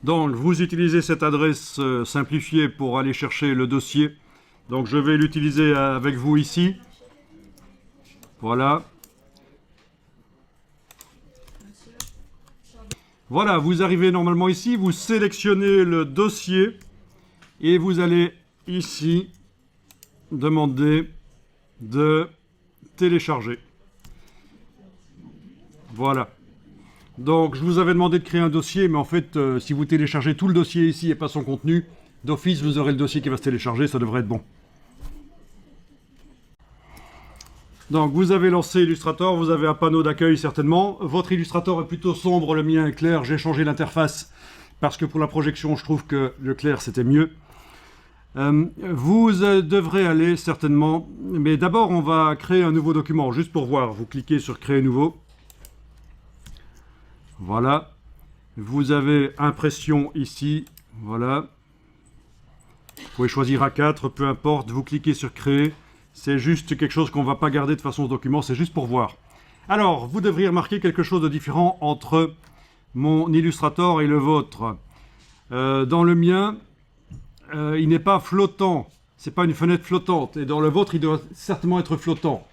Donc, vous utilisez cette adresse simplifiée pour aller chercher le dossier. Donc, je vais l'utiliser avec vous ici. Voilà. Voilà, vous arrivez normalement ici, vous sélectionnez le dossier et vous allez ici demander de télécharger. Voilà. Donc, je vous avais demandé de créer un dossier, mais en fait, si vous téléchargez tout le dossier ici et pas son contenu, d'office, vous aurez le dossier qui va se télécharger, ça devrait être bon. Donc, vous avez lancé Illustrator, vous avez un panneau d'accueil certainement. Votre Illustrator est plutôt sombre, le mien est clair. J'ai changé l'interface parce que pour la projection, je trouve que le clair, c'était mieux. Vous devrez aller certainement, mais d'abord, on va créer un nouveau document, juste pour voir. Vous cliquez sur Créer nouveau. Voilà. Vous avez impression ici. Voilà. Vous pouvez choisir A4, peu importe. Vous cliquez sur Créer. C'est juste quelque chose qu'on ne va pas garder de façon document, c'est juste pour voir. Alors, vous devriez remarquer quelque chose de différent entre mon Illustrator et le vôtre. Dans le mien, il n'est pas flottant. C'est pas une fenêtre flottante. Et dans le vôtre, il doit certainement être flottant.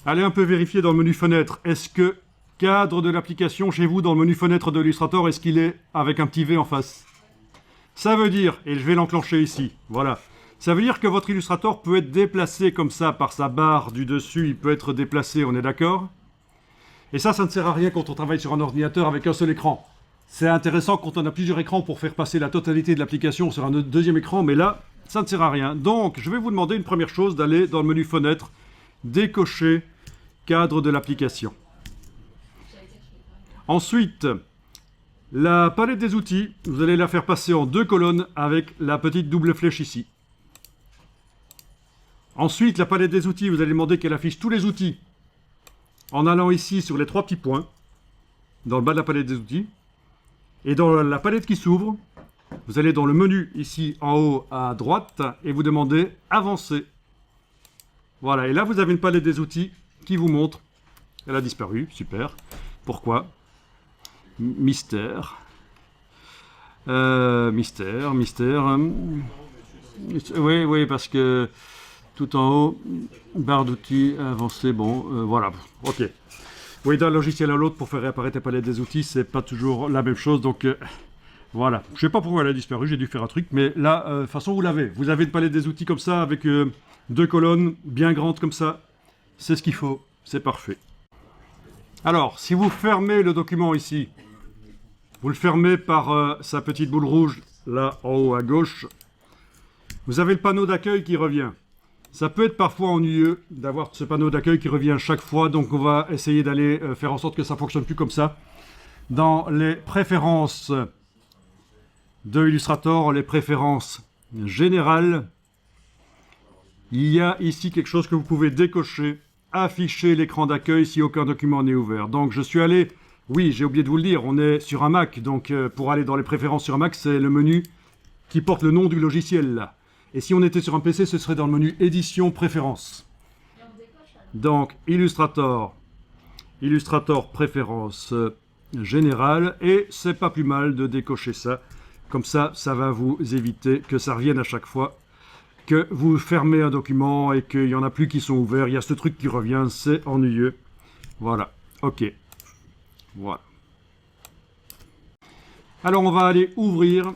Allez un peu vérifier dans le menu fenêtre. Est-ce que cadre de l'application chez vous, dans le menu fenêtre de l'Illustrator, est-ce qu'il est avec un petit V en face? Ça veut dire, et je vais l'enclencher ici, voilà. Ça veut dire que votre Illustrator peut être déplacé comme ça par sa barre du dessus, il peut être déplacé, on est d'accord? Et ça ne sert à rien quand on travaille sur un ordinateur avec un seul écran. C'est intéressant quand on a plusieurs écrans pour faire passer la totalité de l'application sur un deuxième écran, mais là, ça ne sert à rien. Donc, je vais vous demander une première chose, d'aller dans le menu fenêtre, décocher cadre de l'application. Ensuite, la palette des outils, vous allez la faire passer en 2 colonnes avec la petite double flèche ici. Ensuite, la palette des outils, vous allez demander qu'elle affiche tous les outils en allant ici sur les 3 petits points, dans le bas de la palette des outils. Et dans la palette qui s'ouvre, vous allez dans le menu ici en haut à droite et vous demandez Avancer. Voilà, et là vous avez une palette des outils qui vous montre. Elle a disparu, super. Pourquoi? Mystère. Mystère. Oui, parce que tout en haut, barre d'outils, avancer, bon, voilà, ok. Oui, d'un logiciel à l'autre, pour faire réapparaître la palette des outils, c'est pas toujours la même chose, donc voilà. Je sais pas pourquoi elle a disparu, j'ai dû faire un truc, mais là, de toute façon, vous l'avez. Vous avez une palette des outils comme ça, avec 2 colonnes bien grandes comme ça. C'est ce qu'il faut, c'est parfait. Alors, si vous fermez le document ici, vous le fermez par sa petite boule rouge, là, en haut à gauche, vous avez le panneau d'accueil qui revient. Ça peut être parfois ennuyeux d'avoir ce panneau d'accueil qui revient chaque fois, donc on va essayer d'aller faire en sorte que ça ne fonctionne plus comme ça. Dans les préférences de Illustrator, les préférences générales, il y a ici quelque chose que vous pouvez décocher, afficher l'écran d'accueil si aucun document n'est ouvert. Donc je suis allé, oui j'ai oublié de vous le dire, on est sur un Mac, donc pour aller dans les préférences sur un Mac, c'est le menu qui porte le nom du logiciel là. Et si on était sur un PC, ce serait dans le menu Édition Préférences. Donc, Illustrator Préférences Générales. Et c'est pas plus mal de décocher ça. Comme ça, ça va vous éviter que ça revienne à chaque fois que vous fermez un document et qu'il n'y en a plus qui sont ouverts. Il y a ce truc qui revient, c'est ennuyeux. Voilà, ok. Voilà. Alors, on va aller ouvrir.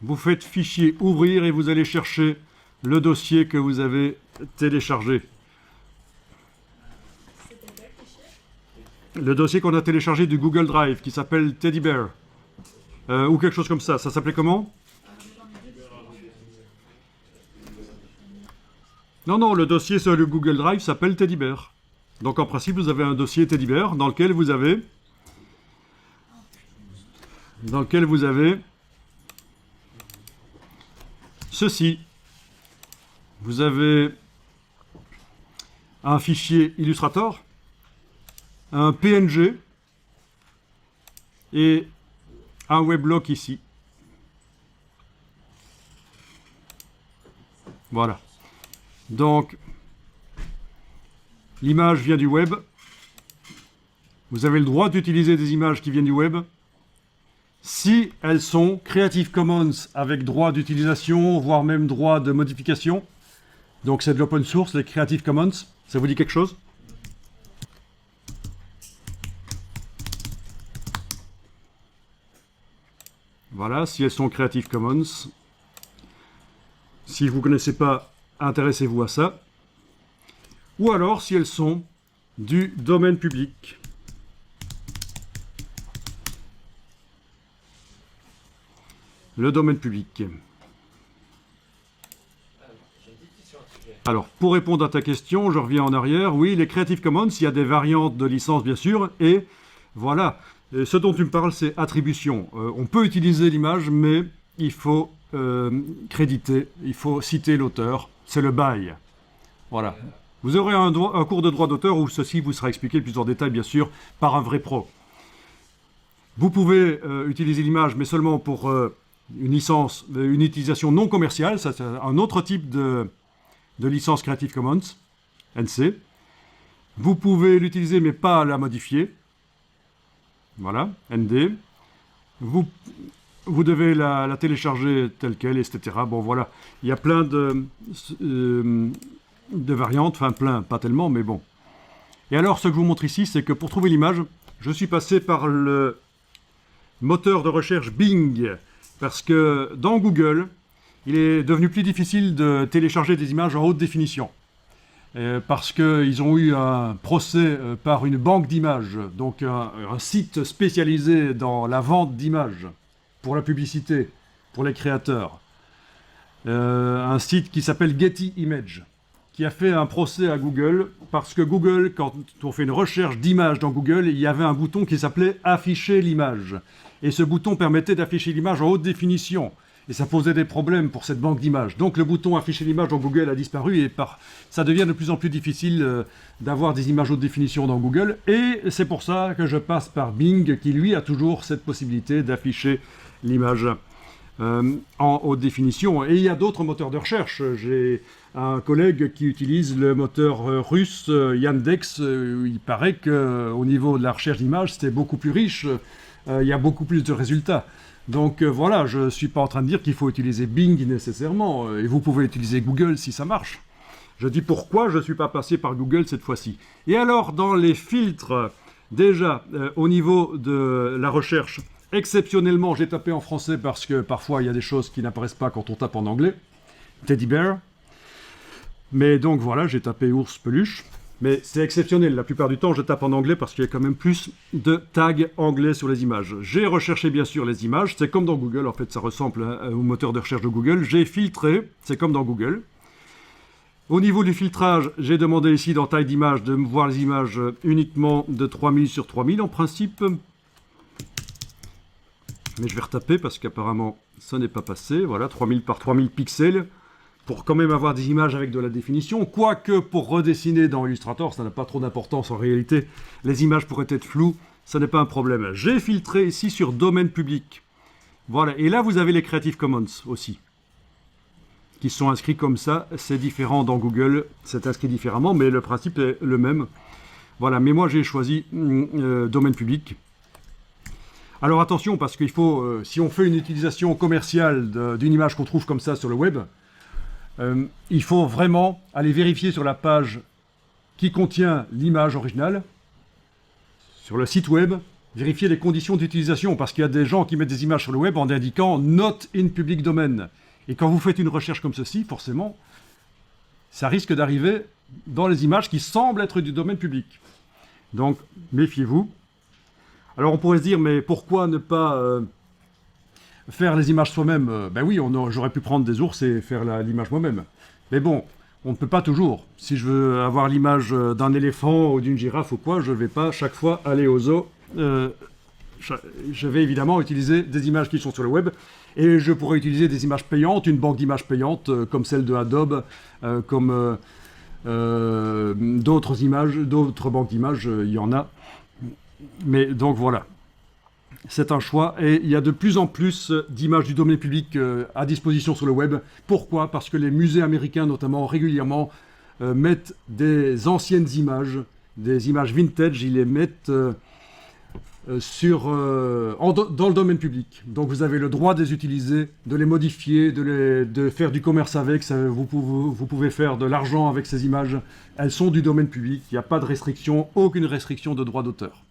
Vous faites fichier ouvrir et vous allez chercher le dossier que vous avez téléchargé. Le dossier qu'on a téléchargé du Google Drive qui s'appelle Teddy Bear. Ou quelque chose comme ça. Ça s'appelait comment? Non, le dossier sur le Google Drive s'appelle Teddy Bear. Donc en principe, vous avez un dossier Teddy Bear dans lequel vous avez ceci. Vous avez un fichier Illustrator, un PNG et un weblog ici. Voilà. Donc, l'image vient du web. Vous avez le droit d'utiliser des images qui viennent du web. si elles sont Creative Commons avec droit d'utilisation, voire même droit de modification. Donc c'est de l'open source, les Creative Commons. Ça vous dit quelque chose? Voilà, si elles sont Creative Commons. Si vous ne connaissez pas, intéressez-vous à ça. Ou alors si elles sont du domaine public. Le domaine public. Alors, pour répondre à ta question, je reviens en arrière. Oui, les Creative Commons, il y a des variantes de licence, bien sûr. Et voilà, ce dont tu me parles, c'est attribution. On peut utiliser l'image, mais il faut créditer, il faut citer l'auteur. C'est le bail. Voilà. Vous aurez un cours de droit d'auteur où ceci vous sera expliqué plus en détail, bien sûr, par un vrai pro. Vous pouvez utiliser l'image, mais seulement pour une licence, une utilisation non commerciale. Ça, c'est un autre type de licence Creative Commons, NC. Vous pouvez l'utiliser, mais pas la modifier. Voilà, ND. Vous devez la télécharger telle qu'elle, etc. Bon, voilà. Il y a plein de variantes, enfin plein, pas tellement, mais bon. Et alors, ce que je vous montre ici, c'est que pour trouver l'image, je suis passé par le moteur de recherche Bing, parce que dans Google, il est devenu plus difficile de télécharger des images en haute définition. Parce qu'ils ont eu un procès par une banque d'images, donc un site spécialisé dans la vente d'images, pour la publicité, pour les créateurs. Un site qui s'appelle Getty Images, qui a fait un procès à Google, parce que Google, quand on fait une recherche d'images dans Google, il y avait un bouton qui s'appelait « Afficher l'image ». Et ce bouton permettait d'afficher l'image en haute définition. Et ça posait des problèmes pour cette banque d'images. Donc le bouton afficher l'image dans Google a disparu et ça devient de plus en plus difficile d'avoir des images haute définition dans Google. Et c'est pour ça que je passe par Bing qui lui a toujours cette possibilité d'afficher l'image en haute définition. Et il y a d'autres moteurs de recherche. J'ai un collègue qui utilise le moteur russe Yandex. Il paraît qu'au niveau de la recherche d'images, c'était beaucoup plus riche. Il y a beaucoup plus de résultats. Donc voilà, je ne suis pas en train de dire qu'il faut utiliser Bing nécessairement, et vous pouvez utiliser Google si ça marche. Je dis pourquoi je ne suis pas passé par Google cette fois-ci. Et alors, dans les filtres, déjà, au niveau de la recherche, exceptionnellement, j'ai tapé en français parce que parfois il y a des choses qui n'apparaissent pas quand on tape en anglais. Teddy bear. Mais donc voilà, j'ai tapé ours peluche. Mais c'est exceptionnel, la plupart du temps je tape en anglais parce qu'il y a quand même plus de tags anglais sur les images. J'ai recherché bien sûr les images, c'est comme dans Google, en fait ça ressemble au moteur de recherche de Google. J'ai filtré, c'est comme dans Google. Au niveau du filtrage, j'ai demandé ici dans taille d'image de voir les images uniquement de 3000 sur 3000 en principe. Mais je vais retaper parce qu'apparemment ça n'est pas passé. Voilà, 3000 par 3000 pixels. Pour quand même avoir des images avec de la définition, quoique pour redessiner dans Illustrator, ça n'a pas trop d'importance en réalité, les images pourraient être floues, ça n'est pas un problème. J'ai filtré ici sur domaine public. Voilà, et là vous avez les Creative Commons aussi, qui sont inscrits comme ça, c'est différent dans Google, c'est inscrit différemment, mais le principe est le même. Voilà, mais moi j'ai choisi domaine public. Alors attention, parce qu'il faut, si on fait une utilisation commerciale d'une image qu'on trouve comme ça sur le web, il faut vraiment aller vérifier sur la page qui contient l'image originale, sur le site web, vérifier les conditions d'utilisation, parce qu'il y a des gens qui mettent des images sur le web en indiquant « Not in public domain ». Et quand vous faites une recherche comme ceci, forcément, ça risque d'arriver dans les images qui semblent être du domaine public. Donc, méfiez-vous. Alors on pourrait se dire, mais pourquoi ne pas faire les images soi-même? Ben oui, j'aurais pu prendre des ours et faire l'image moi-même. Mais bon, on ne peut pas toujours. Si je veux avoir l'image d'un éléphant ou d'une girafe ou quoi, je ne vais pas chaque fois aller au zoo. Je vais évidemment utiliser des images qui sont sur le web. Et je pourrais utiliser des images payantes, une banque d'images payantes, comme celle de Adobe, comme d'autres banques d'images, il y en a. Mais donc voilà. C'est un choix et il y a de plus en plus d'images du domaine public à disposition sur le web. Pourquoi? Parce que les musées américains notamment régulièrement mettent des anciennes images, des images vintage, ils les mettent dans le domaine public. Donc vous avez le droit de les utiliser, de les modifier, de faire du commerce avec. Vous pouvez faire de l'argent avec ces images. Elles sont du domaine public. Il n'y a pas de restriction, aucune restriction de droit d'auteur.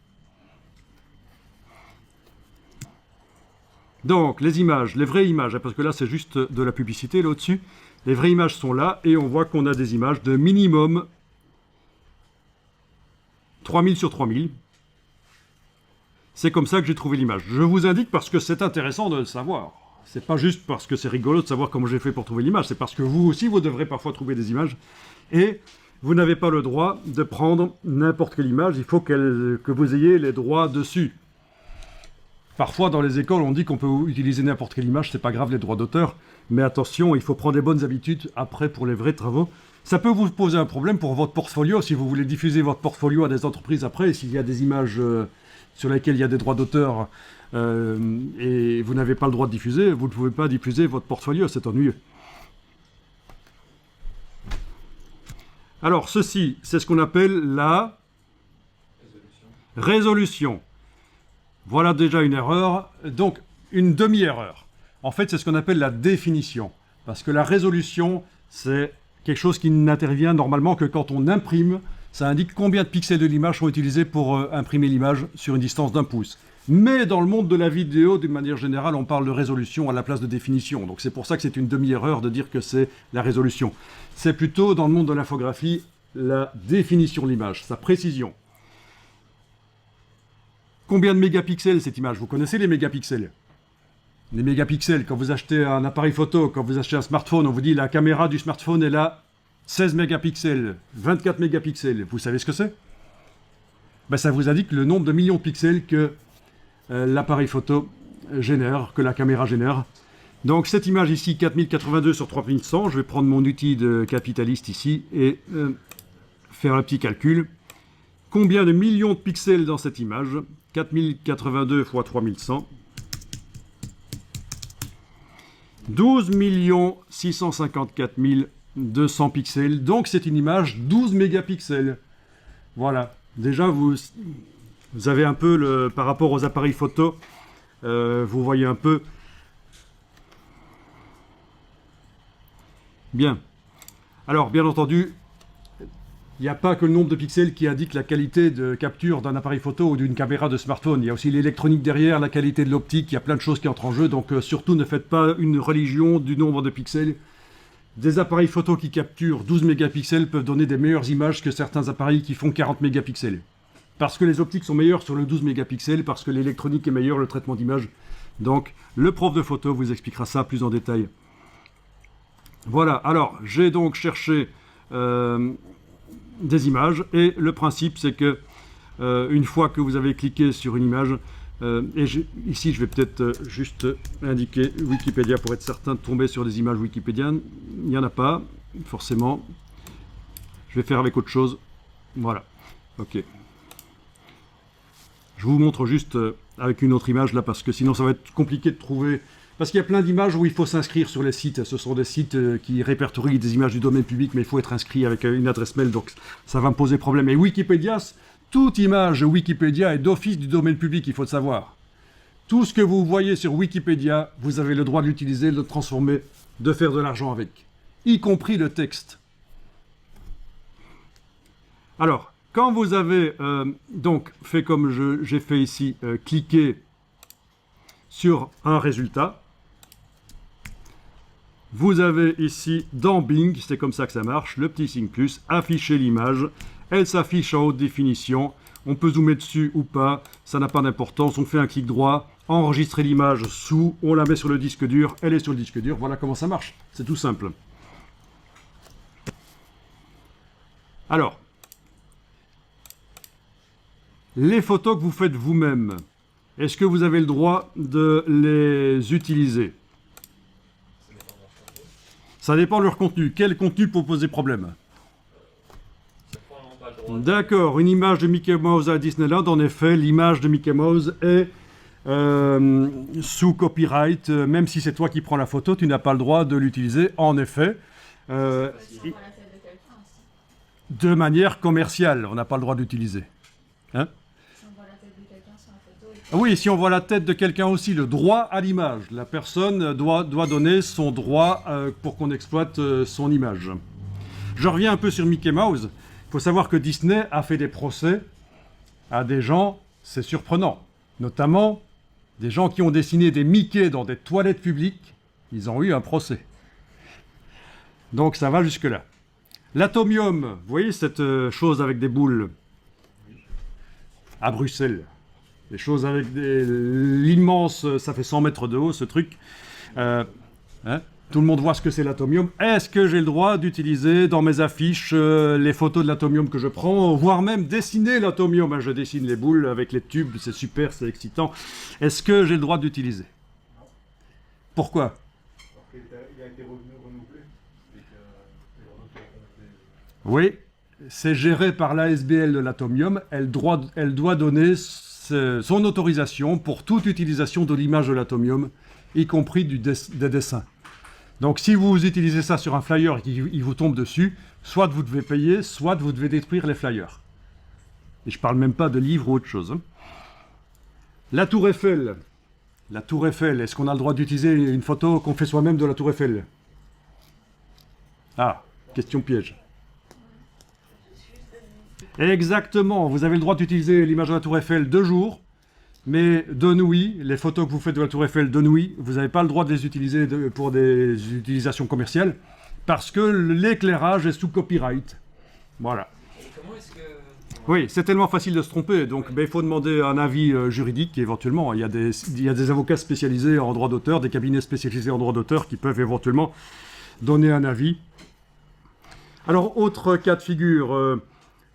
Donc les images, les vraies images, parce que là c'est juste de la publicité là au-dessus. Les vraies images sont là et on voit qu'on a des images de minimum 3000 sur 3000. C'est comme ça que j'ai trouvé l'image. Je vous indique parce que c'est intéressant de le savoir. C'est pas juste parce que c'est rigolo de savoir comment j'ai fait pour trouver l'image, c'est parce que vous aussi, vous devrez parfois trouver des images. Et vous n'avez pas le droit de prendre n'importe quelle image, il faut que vous ayez les droits dessus. Parfois, dans les écoles, on dit qu'on peut utiliser n'importe quelle image, c'est pas grave les droits d'auteur, mais attention, il faut prendre les bonnes habitudes après pour les vrais travaux. Ça peut vous poser un problème pour votre portfolio, si vous voulez diffuser votre portfolio à des entreprises après, et s'il y a des images sur lesquelles il y a des droits d'auteur et vous n'avez pas le droit de diffuser, vous ne pouvez pas diffuser votre portfolio, c'est ennuyeux. Alors, ceci, c'est ce qu'on appelle la résolution. Voilà déjà une erreur, donc une demi-erreur. En fait, c'est ce qu'on appelle la définition. Parce que la résolution, c'est quelque chose qui n'intervient normalement que quand on imprime. Ça indique combien de pixels de l'image sont utilisés pour imprimer l'image sur une distance d'1 pouce. Mais dans le monde de la vidéo, d'une manière générale, on parle de résolution à la place de définition. Donc c'est pour ça que c'est une demi-erreur de dire que c'est la résolution. C'est plutôt, dans le monde de l'infographie, la définition de l'image, sa précision. Combien de mégapixels cette image? Vous connaissez les mégapixels? Les mégapixels, quand vous achetez un appareil photo, quand vous achetez un smartphone, on vous dit la caméra du smartphone est là 16 mégapixels, 24 mégapixels. Vous savez ce que c'est? Ben, ça vous indique le nombre de millions de pixels que l'appareil photo génère, que la caméra génère. Donc cette image ici, 4082 sur 3100, je vais prendre mon outil de capitaliste ici et faire un petit calcul. Combien de millions de pixels dans cette image? 4082 x 3100. 12 654 200 pixels. Donc c'est une image 12 mégapixels. Voilà. Déjà, vous avez un peu, par rapport aux appareils photo, vous voyez un peu. Bien. Alors, bien entendu, il n'y a pas que le nombre de pixels qui indique la qualité de capture d'un appareil photo ou d'une caméra de smartphone. Il y a aussi l'électronique derrière, la qualité de l'optique, il y a plein de choses qui entrent en jeu. Donc surtout, ne faites pas une religion du nombre de pixels. Des appareils photo qui capturent 12 mégapixels peuvent donner des meilleures images que certains appareils qui font 40 mégapixels. Parce que les optiques sont meilleures sur le 12 mégapixels, parce que l'électronique est meilleure, le traitement d'image. Donc, le prof de photo vous expliquera ça plus en détail. Voilà, alors, j'ai donc cherché des images, et le principe, c'est que une fois que vous avez cliqué sur une image, ici je vais peut-être juste indiquer Wikipédia pour être certain de tomber sur des images wikipédiennes. Il n'y en a pas, forcément. Je vais faire avec autre chose. Voilà, ok. Je vous montre juste avec une autre image là, parce que sinon ça va être compliqué de trouver. Parce qu'il y a plein d'images où il faut s'inscrire sur les sites. Ce sont des sites qui répertorient des images du domaine public, mais il faut être inscrit avec une adresse mail, donc ça va me poser problème. Et Wikipédia, toute image Wikipédia est d'office du domaine public, il faut le savoir. Tout ce que vous voyez sur Wikipédia, vous avez le droit de l'utiliser, de le transformer, de faire de l'argent avec. Y compris le texte. Alors, quand vous avez donc fait comme j'ai fait ici, cliquer sur un résultat, vous avez ici dans Bing, c'est comme ça que ça marche, le petit signe plus, afficher l'image, elle s'affiche en haute définition, on peut zoomer dessus ou pas, ça n'a pas d'importance, on fait un clic droit, enregistrer l'image sous, on la met sur le disque dur, elle est sur le disque dur, voilà comment ça marche, c'est tout simple. Alors, les photos que vous faites vous-même, est-ce que vous avez le droit de les utiliser? Ça dépend de leur contenu. Quel contenu peut poser problème? D'accord, une image de Mickey Mouse à Disneyland, en effet, l'image de Mickey Mouse est sous copyright. Même si c'est toi qui prends la photo, tu n'as pas le droit de l'utiliser, en effet. De manière commerciale, on n'a pas le droit d'utiliser. Hein? Ah oui, si on voit la tête de quelqu'un aussi, le droit à l'image. La personne doit donner son droit pour qu'on exploite son image. Je reviens un peu sur Mickey Mouse. Il faut savoir que Disney a fait des procès à des gens, c'est surprenant. Notamment des gens qui ont dessiné des Mickey dans des toilettes publiques. Ils ont eu un procès. Donc ça va jusque-là. L'atomium, vous voyez cette chose avec des boules à Bruxelles. Des choses avec l'immense, ça fait 100 mètres de haut ce truc. Tout le monde voit ce que c'est l'atomium. Est-ce que j'ai le droit d'utiliser dans mes affiches les photos de l'atomium que je prends, voire même dessiner l'atomium? Je dessine les boules avec les tubes, c'est super, c'est excitant. Est-ce que j'ai le droit d'utiliser? Pourquoi? Il a été renouvelé. Oui, c'est géré par l'ASBL de l'atomium. Elle doit donner son autorisation pour toute utilisation de l'image de l'atomium, y compris des dessins. Donc si vous utilisez ça sur un flyer et qu'il vous tombe dessus, soit vous devez payer, soit vous devez détruire les flyers. Et je ne parle même pas de livres ou autre chose. Hein. La Tour Eiffel. La Tour Eiffel, est-ce qu'on a le droit d'utiliser une photo qu'on fait soi-même de la Tour Eiffel? Ah, question piège. Exactement, vous avez le droit d'utiliser l'image de la Tour Eiffel de jour, mais de nuit, les photos que vous faites de la Tour Eiffel de nuit, vous n'avez pas le droit de les utiliser pour des utilisations commerciales, parce que l'éclairage est sous copyright. Voilà. Et comment est-ce que... Oui, c'est tellement facile de se tromper, donc il faut demander un avis juridique éventuellement. Il y a des avocats spécialisés en droit d'auteur, des cabinets spécialisés en droit d'auteur qui peuvent éventuellement donner un avis. Alors, autre cas de figure,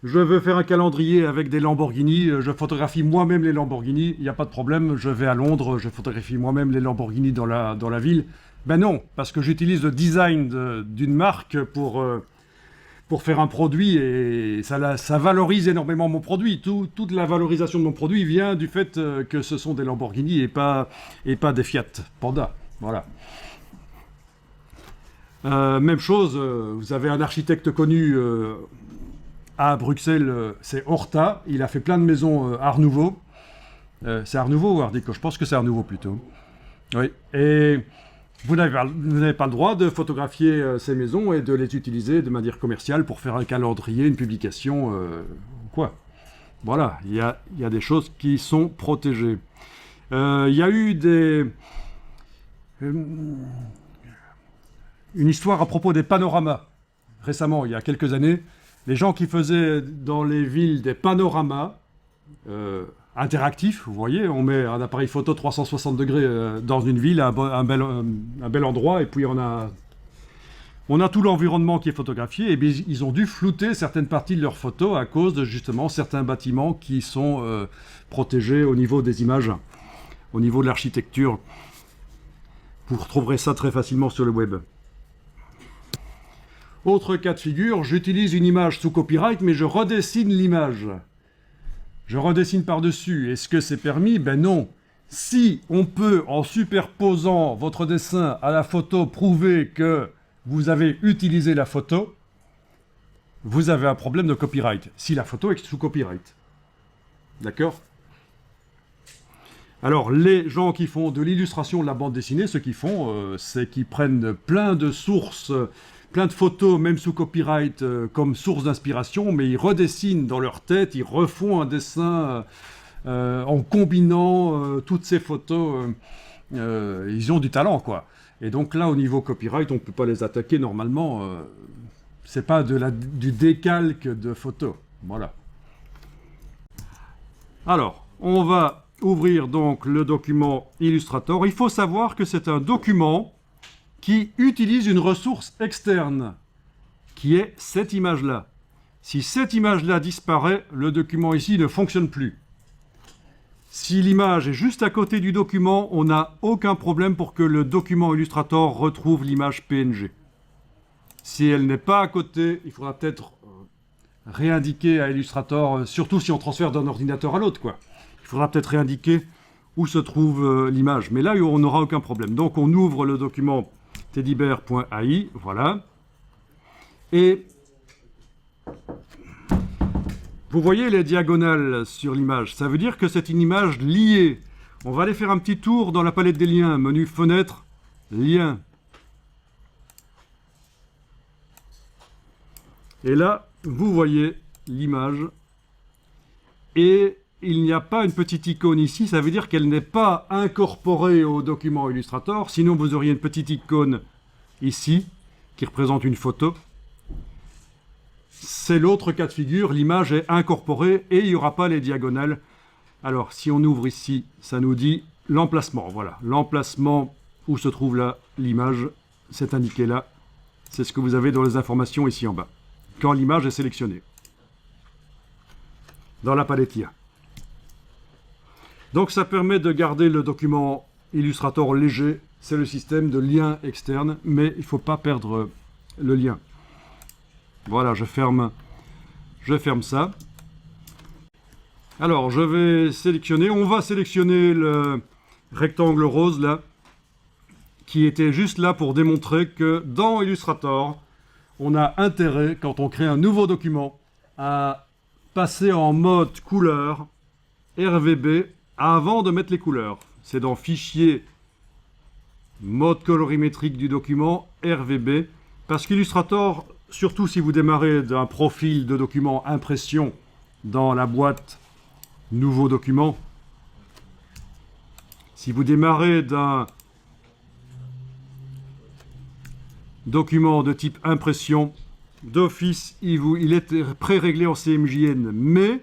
je veux faire un calendrier avec des Lamborghini, je photographie moi-même les Lamborghini, il n'y a pas de problème, je vais à Londres, je photographie moi-même les Lamborghini dans la ville. Ben non, parce que j'utilise le design d'une marque pour faire un produit et ça valorise énormément mon produit. Toute la valorisation de mon produit vient du fait que ce sont des Lamborghini et pas des Fiat Panda. Voilà. Même chose, vous avez un architecte connu à Bruxelles, c'est Horta. Il a fait plein de maisons Art Nouveau. C'est Art Nouveau ou Art Déco? Je pense que c'est Art Nouveau plutôt. Oui. Et vous n'avez pas le droit de photographier ces maisons et de les utiliser de manière commerciale pour faire un calendrier, une publication, quoi. Voilà, il y a des choses qui sont protégées. Il y a eu une histoire à propos des panoramas. Récemment, il y a quelques années, les gens qui faisaient dans les villes des panoramas interactifs, vous voyez, on met un appareil photo 360 degrés dans une ville, un bel endroit, et puis on a tout l'environnement qui est photographié, et bien ils ont dû flouter certaines parties de leurs photos à cause de justement certains bâtiments qui sont protégés au niveau des images, au niveau de l'architecture. Vous retrouverez ça très facilement sur le web. Autre cas de figure, j'utilise une image sous copyright, mais je redessine l'image. Je redessine par-dessus. Est-ce que c'est permis? Ben non. Si on peut, en superposant votre dessin à la photo, prouver que vous avez utilisé la photo, vous avez un problème de copyright. Si la photo est sous copyright. D'accord? Alors, les gens qui font de l'illustration de la bande dessinée, ce qu'ils font, c'est qu'ils prennent plein de sources, plein de photos, même sous copyright, comme source d'inspiration, mais ils redessinent dans leur tête, ils refont un dessin en combinant toutes ces photos. Ils ont du talent, quoi. Et donc là, au niveau copyright, on ne peut pas les attaquer normalement. C'est pas du décalque de photos. Voilà. Alors, on va ouvrir donc le document Illustrator. Il faut savoir que c'est un document qui utilise une ressource externe, qui est cette image-là. Si cette image-là disparaît, le document ici ne fonctionne plus. Si l'image est juste à côté du document, on n'a aucun problème pour que le document Illustrator retrouve l'image PNG. Si elle n'est pas à côté, il faudra peut-être réindiquer à Illustrator, surtout si on transfère d'un ordinateur à l'autre, quoi. Il faudra peut-être réindiquer où se trouve l'image. Mais là, on n'aura aucun problème. Donc, on ouvre le document teddybear.ai, voilà. Et vous voyez les diagonales sur l'image. Ça veut dire que c'est une image liée. On va aller faire un petit tour dans la palette des liens. Menu fenêtre, liens. Et là, vous voyez l'image. Et il n'y a pas une petite icône ici. Ça veut dire qu'elle n'est pas incorporée au document Illustrator. Sinon, vous auriez une petite icône ici qui représente une photo. C'est l'autre cas de figure. L'image est incorporée et il n'y aura pas les diagonales. Alors, si on ouvre ici, ça nous dit l'emplacement. Voilà, l'emplacement où se trouve l'image, c'est indiqué là. C'est ce que vous avez dans les informations ici en bas, quand l'image est sélectionnée, dans la palette IA. Donc, ça permet de garder le document Illustrator léger. C'est le système de lien externe, mais il ne faut pas perdre le lien. Voilà, je ferme ça. Alors, je vais sélectionner. On va sélectionner le rectangle rose, là, qui était juste là pour démontrer que dans Illustrator, on a intérêt, quand on crée un nouveau document, à passer en mode couleur RVB avant de mettre les couleurs. C'est dans Fichier, mode colorimétrique du document, RVB. Parce qu'Illustrator, surtout si vous démarrez d'un profil de document impression dans la boîte Nouveau document. Si vous démarrez d'un document de type impression, d'office, il est pré-réglé en CMJN, mais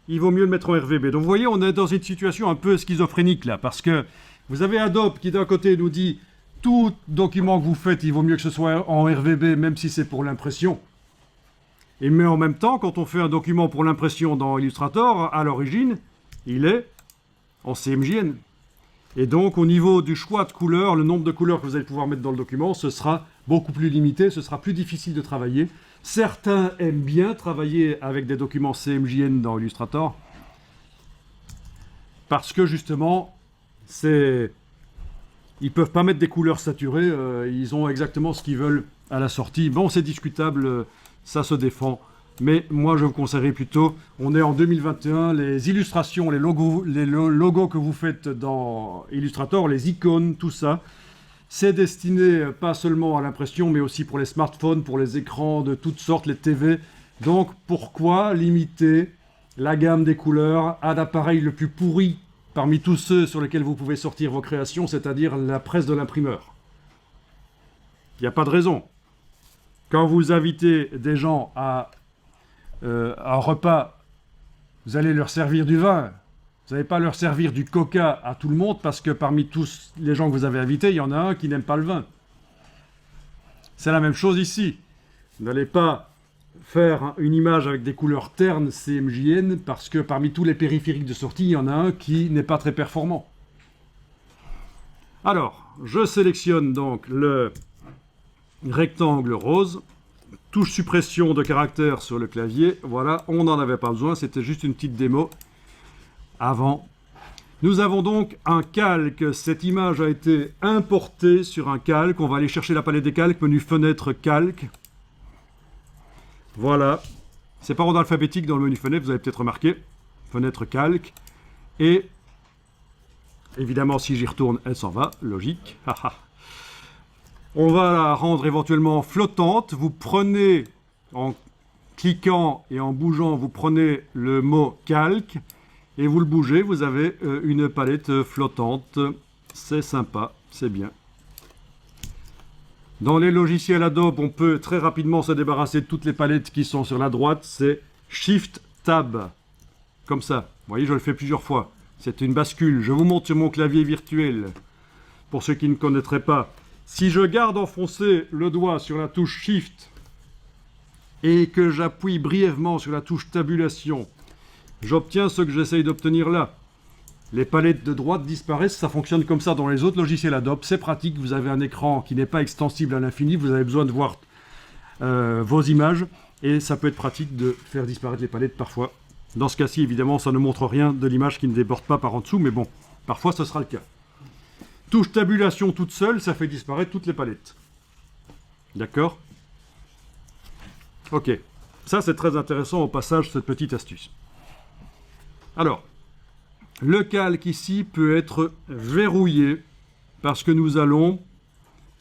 il vaut mieux le mettre en RVB. Donc vous voyez, on est dans une situation un peu schizophrénique là, parce que vous avez Adobe qui d'un côté nous dit tout document que vous faites, il vaut mieux que ce soit en RVB, même si c'est pour l'impression. Mais en même temps, quand on fait un document pour l'impression dans Illustrator, à l'origine, il est en CMJN. Et donc, au niveau du choix de couleurs, le nombre de couleurs que vous allez pouvoir mettre dans le document, ce sera beaucoup plus limité, ce sera plus difficile de travailler. Certains aiment bien travailler avec des documents CMJN dans Illustrator, parce que justement, ils ne peuvent pas mettre des couleurs saturées, ils ont exactement ce qu'ils veulent à la sortie. Bon, c'est discutable. Ça se défend, mais moi je vous conseillerais plutôt, on est en 2021, les illustrations, les logos que vous faites dans Illustrator, les icônes, tout ça, c'est destiné pas seulement à l'impression, mais aussi pour les smartphones, pour les écrans de toutes sortes, les TV. Donc pourquoi limiter la gamme des couleurs à l'appareil le plus pourri parmi tous ceux sur lesquels vous pouvez sortir vos créations, c'est-à-dire la presse de l'imprimeur? Il n'y a pas de raison. Quand vous invitez des gens à un repas, vous allez leur servir du vin. Vous n'allez pas leur servir du coca à tout le monde parce que parmi tous les gens que vous avez invités, il y en a un qui n'aime pas le vin. C'est la même chose ici. Vous n'allez pas faire une image avec des couleurs ternes CMJN parce que parmi tous les périphériques de sortie, il y en a un qui n'est pas très performant. Alors, je sélectionne donc le rectangle rose, touche suppression de caractères sur le clavier, voilà, on n'en avait pas besoin, c'était juste une petite démo avant. Nous avons donc un calque, cette image a été importée sur un calque, on va aller chercher la palette des calques, menu fenêtre calque, voilà, c'est par ordre alphabétique dans le menu fenêtre, vous avez peut-être remarqué, fenêtre calque, et évidemment si j'y retourne, elle s'en va, logique, haha. On va la rendre éventuellement flottante. Vous prenez, en cliquant et en bougeant, vous prenez le mot calque et vous le bougez. Vous avez une palette flottante. C'est sympa, c'est bien. Dans les logiciels Adobe, on peut très rapidement se débarrasser de toutes les palettes qui sont sur la droite. C'est Shift Tab. Comme ça. Vous voyez, je le fais plusieurs fois. C'est une bascule. Je vous montre sur mon clavier virtuel. Pour ceux qui ne connaîtraient pas. Si je garde enfoncé le doigt sur la touche Shift et que j'appuie brièvement sur la touche Tabulation, j'obtiens ce que j'essaye d'obtenir là. Les palettes de droite disparaissent, ça fonctionne comme ça dans les autres logiciels Adobe, c'est pratique, vous avez un écran qui n'est pas extensible à l'infini, vous avez besoin de voir vos images, et ça peut être pratique de faire disparaître les palettes parfois. Dans ce cas-ci, évidemment, ça ne montre rien de l'image qui ne déborde pas par en dessous, mais bon, parfois ce sera le cas. Touche tabulation toute seule, ça fait disparaître toutes les palettes. D'accord? Ok. Ça, c'est très intéressant au passage, cette petite astuce. Alors, le calque ici peut être verrouillé parce que nous allons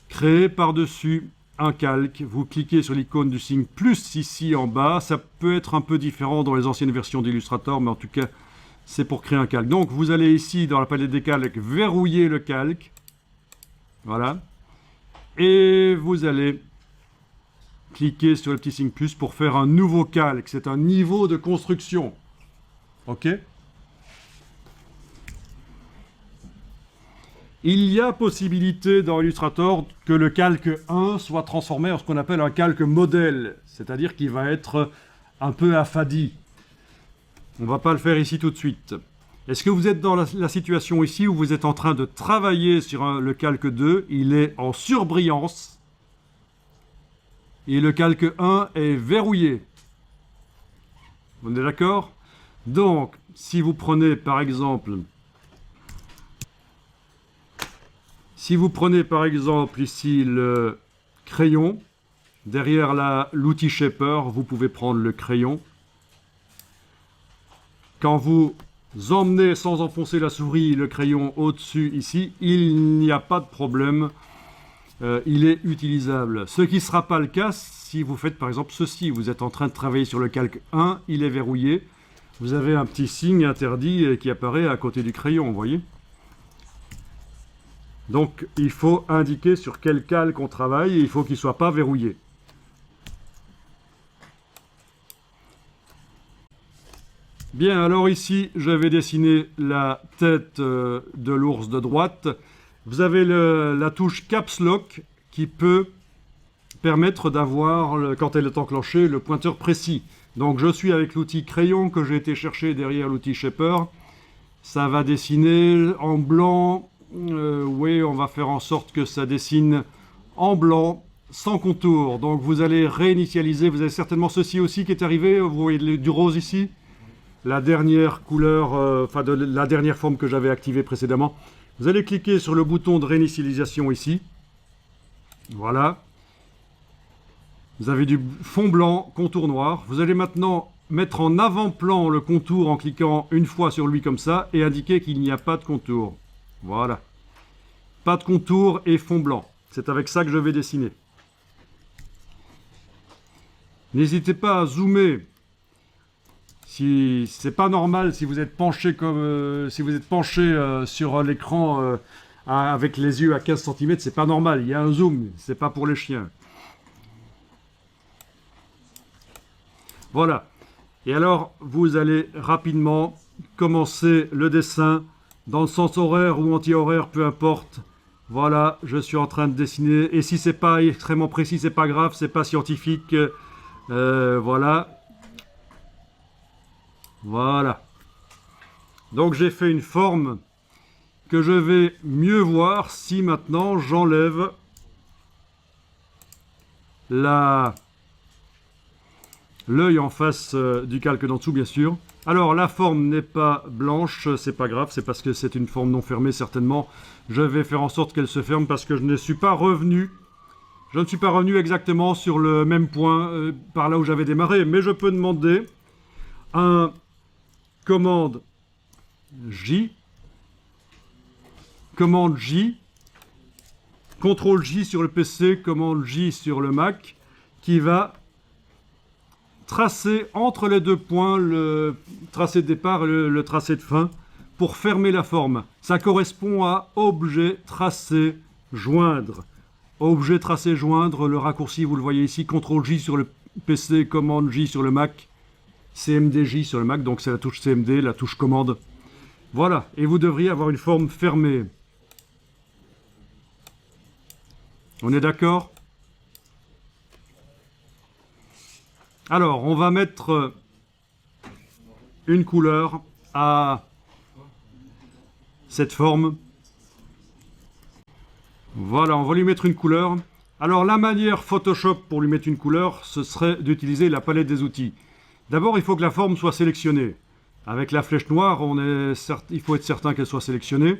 créer par-dessus un calque. Vous cliquez sur l'icône du signe plus ici en bas. Ça peut être un peu différent dans les anciennes versions d'Illustrator, mais en tout cas, c'est pour créer un calque. Donc, vous allez ici, dans la palette des calques, verrouiller le calque. Voilà. Et vous allez cliquer sur le petit signe plus pour faire un nouveau calque. C'est un niveau de construction. OK? Il y a possibilité dans Illustrator que le calque 1 soit transformé en ce qu'on appelle un calque modèle, c'est-à-dire qu'il va être un peu affadi. On ne va pas le faire ici tout de suite. Est-ce que vous êtes dans la situation ici où vous êtes en train de travailler sur le calque 2? Il est en surbrillance et le calque 1 est verrouillé. On est d'accord? Donc, si vous prenez par exemple... Si vous prenez par exemple ici le crayon, derrière l'outil Shaper, vous pouvez prendre le crayon. Quand vous emmenez sans enfoncer la souris le crayon au-dessus ici, il n'y a pas de problème, il est utilisable. Ce qui ne sera pas le cas si vous faites par exemple ceci, vous êtes en train de travailler sur le calque 1, il est verrouillé, vous avez un petit signe interdit qui apparaît à côté du crayon, vous voyez ? Donc, il faut indiquer sur quel calque on travaille et il faut qu'il ne soit pas verrouillé. Bien, alors ici, je vais dessiner la tête de l'ours de droite. Vous avez la touche Caps Lock qui peut permettre d'avoir, quand elle est enclenchée, le pointeur précis. Donc, je suis avec l'outil crayon que j'ai été chercher derrière l'outil Shaper. Ça va dessiner en blanc. Oui, on va faire en sorte que ça dessine en blanc, sans contour. Donc vous allez réinitialiser. Vous avez certainement ceci aussi qui est arrivé. Vous voyez du rose ici. La dernière couleur, la dernière forme que j'avais activée précédemment. Vous allez cliquer sur le bouton de réinitialisation ici. Voilà. Vous avez du fond blanc, contour noir. Vous allez maintenant mettre en avant-plan le contour en cliquant une fois sur lui comme ça et indiquer qu'il n'y a pas de contour. Voilà. Pas de contour et fond blanc. C'est avec ça que je vais dessiner. N'hésitez pas à zoomer. Si c'est pas normal si vous êtes penché comme sur l'écran avec les yeux à 15 cm, c'est pas normal. Il y a un zoom. C'est pas pour les chiens. Voilà. Et alors, vous allez rapidement commencer le dessin. Dans le sens horaire ou anti-horaire, peu importe. Voilà, je suis en train de dessiner. Et si c'est pas extrêmement précis, c'est pas grave, c'est pas scientifique. Voilà. Voilà. Donc j'ai fait une forme que je vais mieux voir si maintenant j'enlève l'œil en face du calque d'en dessous, bien sûr. Alors, la forme n'est pas blanche, c'est pas grave, c'est parce que c'est une forme non fermée, certainement. Je vais faire en sorte qu'elle se ferme parce que je ne suis pas revenu. Je ne suis pas revenu exactement sur le même point par là où j'avais démarré, mais je peux demander un commande J, commande J, CTRL J sur le PC, commande J sur le Mac, qui va tracer entre les deux points le tracé de départ et le tracé de fin pour fermer la forme. Ça correspond à objet tracé joindre. Objet tracé joindre, le raccourci vous le voyez ici, CTRL J sur le PC, commande J sur le Mac, CMDJ sur le Mac, donc c'est la touche CMD, la touche commande. Voilà, et vous devriez avoir une forme fermée. On est d'accord ? Alors, on va mettre une couleur à cette forme. Voilà, on va lui mettre une couleur. Alors, la manière Photoshop pour lui mettre une couleur, ce serait d'utiliser la palette des outils. D'abord, il faut que la forme soit sélectionnée. Avec la flèche noire, il faut être certain qu'elle soit sélectionnée.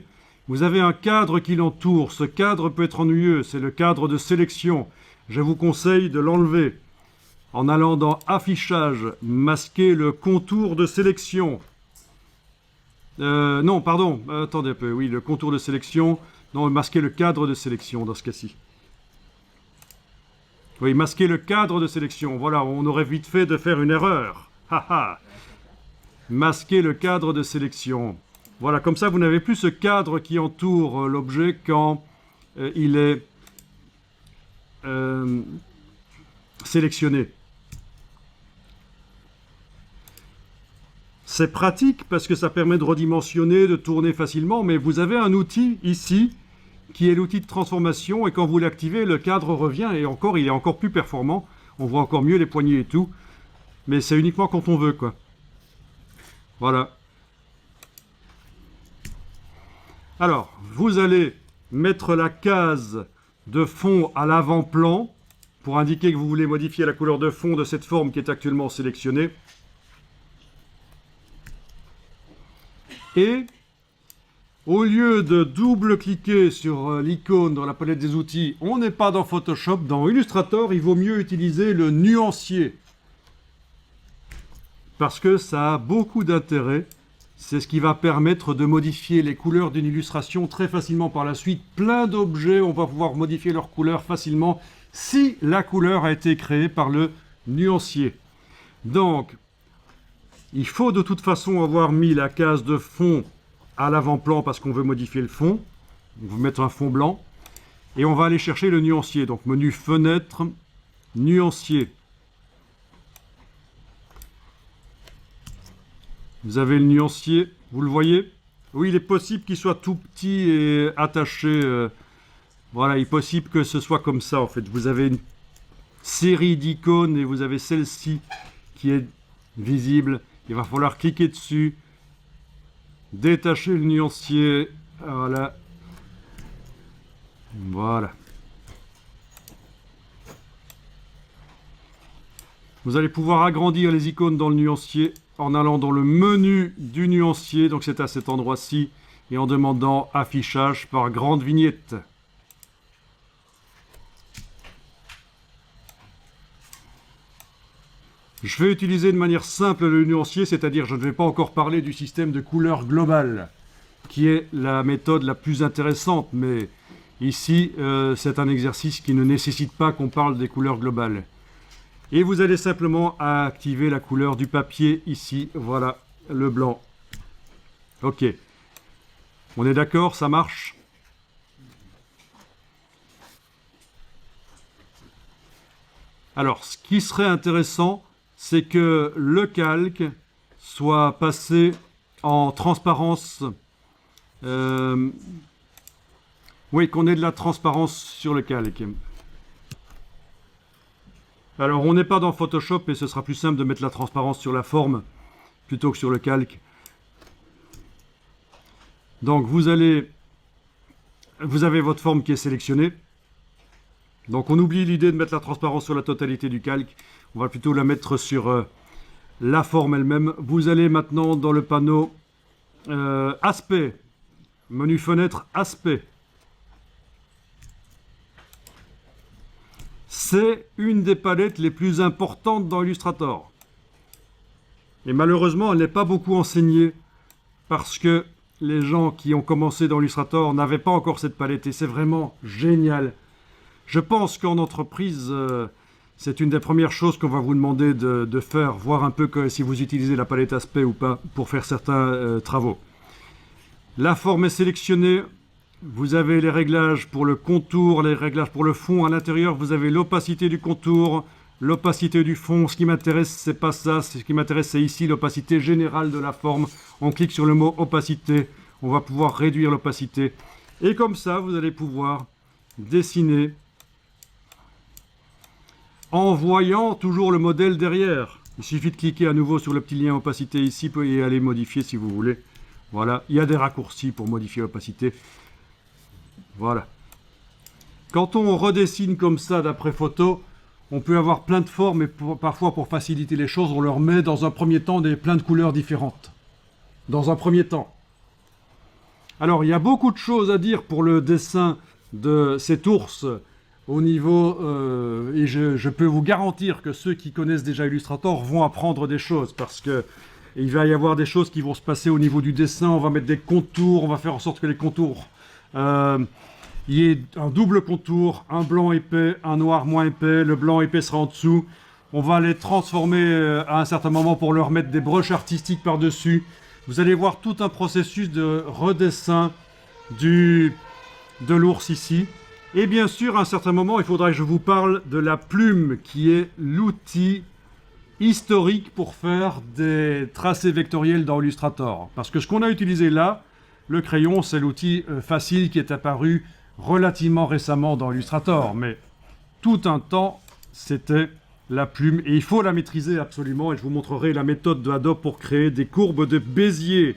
Vous avez un cadre qui l'entoure. Ce cadre peut être ennuyeux, c'est le cadre de sélection. Je vous conseille de l'enlever. En allant dans Affichage, masquer le contour de sélection. Non, pardon, attendez un peu, oui, le contour de sélection. Non, masquer le cadre de sélection dans ce cas-ci. Oui, masquer le cadre de sélection. Voilà, on aurait vite fait de faire une erreur. Haha. Masquer le cadre de sélection. Voilà, comme ça, vous n'avez plus ce cadre qui entoure l'objet quand il est sélectionné. C'est pratique parce que ça permet de redimensionner, de tourner facilement, mais vous avez un outil ici qui est l'outil de transformation et quand vous l'activez, le cadre revient et encore, il est encore plus performant. On voit encore mieux les poignées et tout, mais c'est uniquement quand on veut, quoi. Voilà. Alors, vous allez mettre la case de fond à l'avant-plan pour indiquer que vous voulez modifier la couleur de fond de cette forme qui est actuellement sélectionnée. Et au lieu de double-cliquer sur l'icône dans la palette des outils, on n'est pas dans Photoshop, dans Illustrator, il vaut mieux utiliser le nuancier. Parce que ça a beaucoup d'intérêt. C'est ce qui va permettre de modifier les couleurs d'une illustration très facilement par la suite. Plein d'objets, on va pouvoir modifier leurs couleurs facilement si la couleur a été créée par le nuancier. Donc, il faut de toute façon avoir mis la case de fond à l'avant-plan parce qu'on veut modifier le fond. On va mettre un fond blanc. Et on va aller chercher le nuancier. Donc menu fenêtre, nuancier. Vous avez le nuancier, vous le voyez? Oui, il est possible qu'il soit tout petit et attaché. Voilà, il est possible que ce soit comme ça en fait. Vous avez une série d'icônes et vous avez celle-ci qui est visible. Il va falloir cliquer dessus. Détacher le nuancier, voilà. Voilà. Vous allez pouvoir agrandir les icônes dans le nuancier en allant dans le menu du nuancier, donc c'est à cet endroit-ci, et en demandant affichage par grande vignette. Je vais utiliser de manière simple le nuancier, c'est-à-dire je ne vais pas encore parler du système de couleur globale, qui est la méthode la plus intéressante, mais ici, c'est un exercice qui ne nécessite pas qu'on parle des couleurs globales. Et vous allez simplement activer la couleur du papier ici, voilà, le blanc. Ok. On est d'accord, ça marche? Alors, ce qui serait intéressant, c'est que le calque soit passé en transparence. Oui, qu'on ait de la transparence sur le calque. Alors, on n'est pas dans Photoshop et ce sera plus simple de mettre la transparence sur la forme plutôt que sur le calque. Donc, vous avez votre forme qui est sélectionnée. Donc, on oublie l'idée de mettre la transparence sur la totalité du calque. On va plutôt la mettre sur la forme elle-même. Vous allez maintenant dans le panneau Aspect, menu fenêtre Aspect. C'est une des palettes les plus importantes dans Illustrator. Et malheureusement, elle n'est pas beaucoup enseignée parce que les gens qui ont commencé dans Illustrator n'avaient pas encore cette palette et c'est vraiment génial. Je pense qu'en entreprise, c'est une des premières choses qu'on va vous demander de faire, voir un peu si vous utilisez la palette aspect ou pas pour faire certains travaux. La forme est sélectionnée. Vous avez les réglages pour le contour, les réglages pour le fond. À l'intérieur, vous avez l'opacité du contour, l'opacité du fond. Ce qui m'intéresse, c'est pas ça. Ce qui m'intéresse, c'est ici l'opacité générale de la forme. On clique sur le mot opacité. On va pouvoir réduire l'opacité. Et comme ça, vous allez pouvoir dessiner en voyant toujours le modèle derrière. Il suffit de cliquer à nouveau sur le petit lien opacité ici et aller modifier si vous voulez. Voilà, il y a des raccourcis pour modifier l'opacité. Voilà. Quand on redessine comme ça d'après photo, on peut avoir plein de formes et parfois pour faciliter les choses, on leur met dans un premier temps plein de couleurs différentes. Dans un premier temps. Alors, il y a beaucoup de choses à dire pour le dessin de cet ours au niveau... et je peux vous garantir que ceux qui connaissent déjà Illustrator vont apprendre des choses parce que Et il va y avoir des choses qui vont se passer au niveau du dessin. On va mettre des contours, on va faire en sorte que les contours... il y ait un double contour, un blanc épais, un noir moins épais. Le blanc épais sera en dessous. On va les transformer à un certain moment pour leur mettre des brushes artistiques par-dessus. Vous allez voir tout un processus de redessin de l'ours ici. Et bien sûr, à un certain moment, il faudra que je vous parle de la plume, qui est l'outil historique pour faire des tracés vectoriels dans Illustrator. Parce que ce qu'on a utilisé là, le crayon, c'est l'outil facile qui est apparu relativement récemment dans Illustrator. Mais tout un temps, c'était la plume. Et il faut la maîtriser absolument. Et je vous montrerai la méthode de Adobe pour créer des courbes de Bézier.